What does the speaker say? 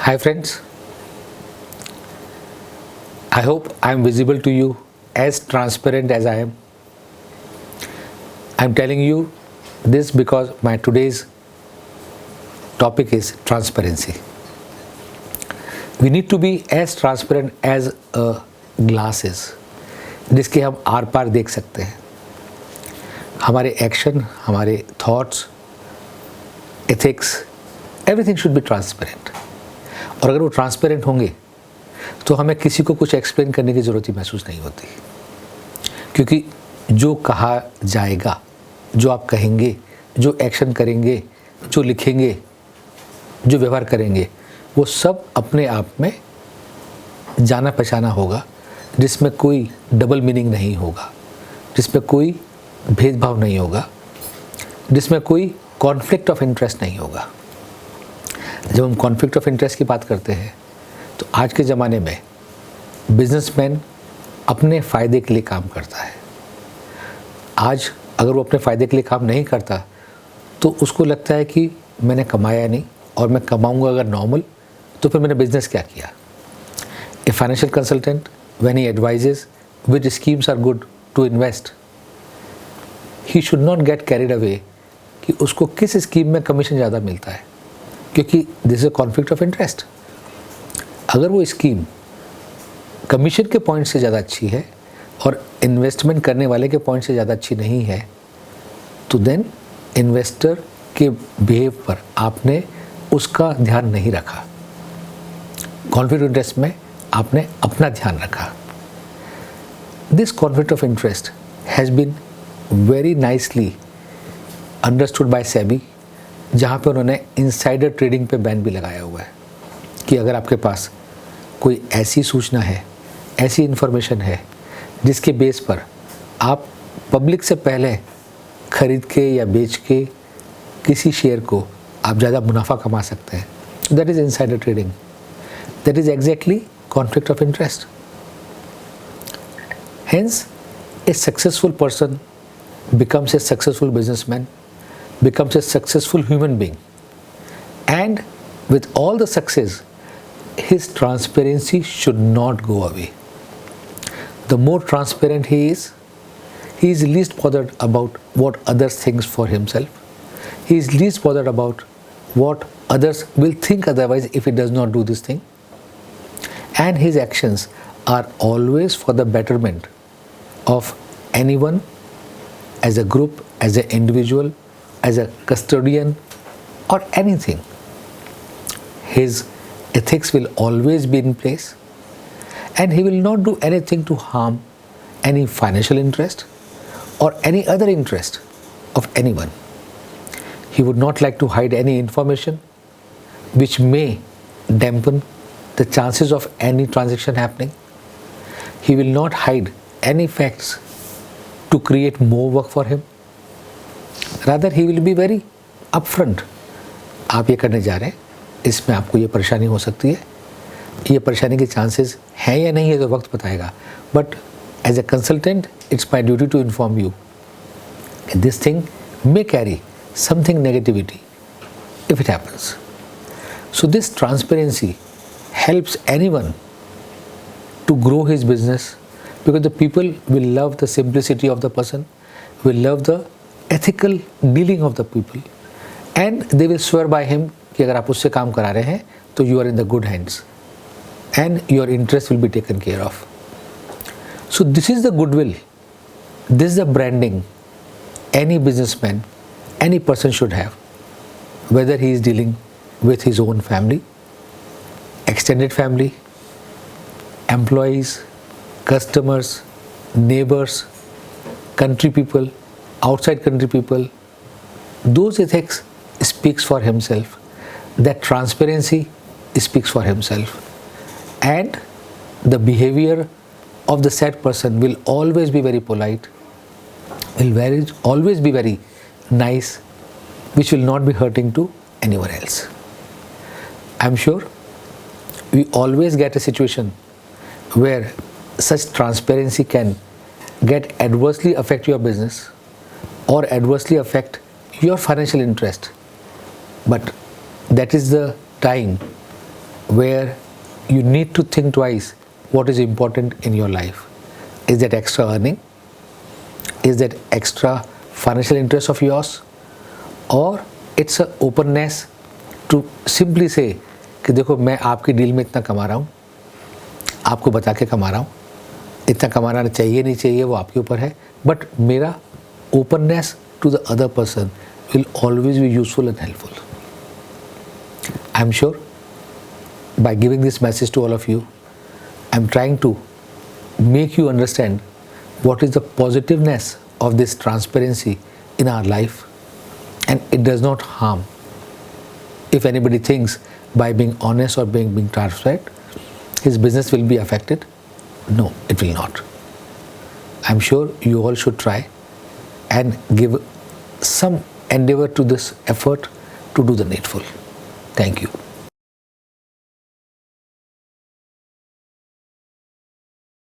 Hi friends, I hope I am visible to you as transparent as I am. I am telling you this because my today's topic is transparency. We need to be as transparent as a glass is, जिसके हम are पार देख सकते हैं. हमारे action, हमारे thoughts, ethics, everything should be transparent. और अगर वो ट्रांसपेरेंट होंगे तो हमें किसी को कुछ एक्सप्लेन करने की ज़रूरत ही महसूस नहीं होती, क्योंकि जो कहा जाएगा, जो आप कहेंगे, जो एक्शन करेंगे, जो लिखेंगे, जो व्यवहार करेंगे, वो सब अपने आप में जाना पहचाना होगा, जिसमें कोई डबल मीनिंग नहीं होगा, जिसमें कोई भेदभाव नहीं होगा, जिसमें कोई कॉन्फ्लिक्ट ऑफ इंटरेस्ट नहीं होगा. जब हम कॉन्फ्लिक्ट ऑफ इंटरेस्ट की बात करते हैं तो आज के ज़माने में बिजनेसमैन अपने फ़ायदे के लिए काम करता है. आज अगर वो अपने फ़ायदे के लिए काम नहीं करता तो उसको लगता है कि मैंने कमाया नहीं, और मैं कमाऊंगा अगर नॉर्मल तो फिर मैंने बिज़नेस क्या किया. A financial consultant when he advises which schemes are good to invest, he should not get carried away कि उसको किस स्कीम में कमीशन ज़्यादा मिलता है, क्योंकि this is a conflict of interest. अगर वो स्कीम कमीशन के पॉइंट से ज़्यादा अच्छी है और इन्वेस्टमेंट करने वाले के पॉइंट से ज़्यादा अच्छी नहीं है, तो देन इन्वेस्टर के बिहेव पर आपने उसका ध्यान नहीं रखा. कॉन्फ्लिक्ट ऑफ इंटरेस्ट में आपने अपना ध्यान रखा. This conflict of interest has been very nicely understood by SEBI, जहाँ पे उन्होंने इनसाइडर ट्रेडिंग पे बैन भी लगाया हुआ है कि अगर आपके पास कोई ऐसी सूचना है, ऐसी इन्फॉर्मेशन है जिसके बेस पर आप पब्लिक से पहले खरीद के या बेच के किसी शेयर को आप ज़्यादा मुनाफा कमा सकते हैं, that is insider trading. That is exactly conflict of interest. Hence A successful person becomes a successful businessman, becomes a successful human being, and with all the success, his transparency should not go away. The more transparent he is least bothered about what others think for himself. He is least bothered about what others will think otherwise if he does not do this thing. And his actions are always for the betterment of anyone, as a group, as an individual, as a custodian, or anything. His ethics will always be in place, and he will not do anything to harm any financial interest or any other interest of anyone. He would not like to hide any information which may dampen the chances of any transaction happening. He will not hide any facts to create more work for him. Rather, he will be very upfront. आप ये करने जा रहे हैं, इसमें आपको ये परेशानी हो सकती है, ये परेशानी के चांसेस हैं या नहीं है तो वक्त बताएगा. But as a consultant it's my duty to inform you this thing may carry something negativity if it happens. So this transparency helps anyone to grow his business, because the people will love the simplicity of the person, will love the ethical dealing of the people, and they will swear by him कि अगर आप उससे काम करा रहे हैं तो you are in the good hands and your interest will be taken care of. So this is the goodwill, this is the branding any businessman, any person should have, whether he is dealing with his own family, extended family, employees, customers, neighbors, country people, outside country people. Those ethics speaks for himself. That transparency speaks for himself. And the behavior of the said person will always be very polite, will always be very nice, which will not be hurting to anyone else. I am sure we always get a situation where such transparency can get adversely affect your business or adversely affect your financial interest. But that is the time where you need to think twice what is important in your life. Is that extra earning? Is that extra financial interest of yours? Or it's a openness to simply say कि देखो मैं आपकी deal में इतना कमा रहा हूँ, आपको बता के कमा रहा हूँ, इतना कमाना चाहिए नहीं चाहिए वो आपके ऊपर है, बट मेरा openness to the other person will always be useful and helpful. I'm sure by giving this message to all of you, I'm trying to make you understand what is the positiveness of this transparency in our life, and it does not harm. If anybody thinks by being honest or being transparent, his business will be affected, no, it will not. I'm sure you all should try and give some endeavor to this effort to do the needful. Thank you.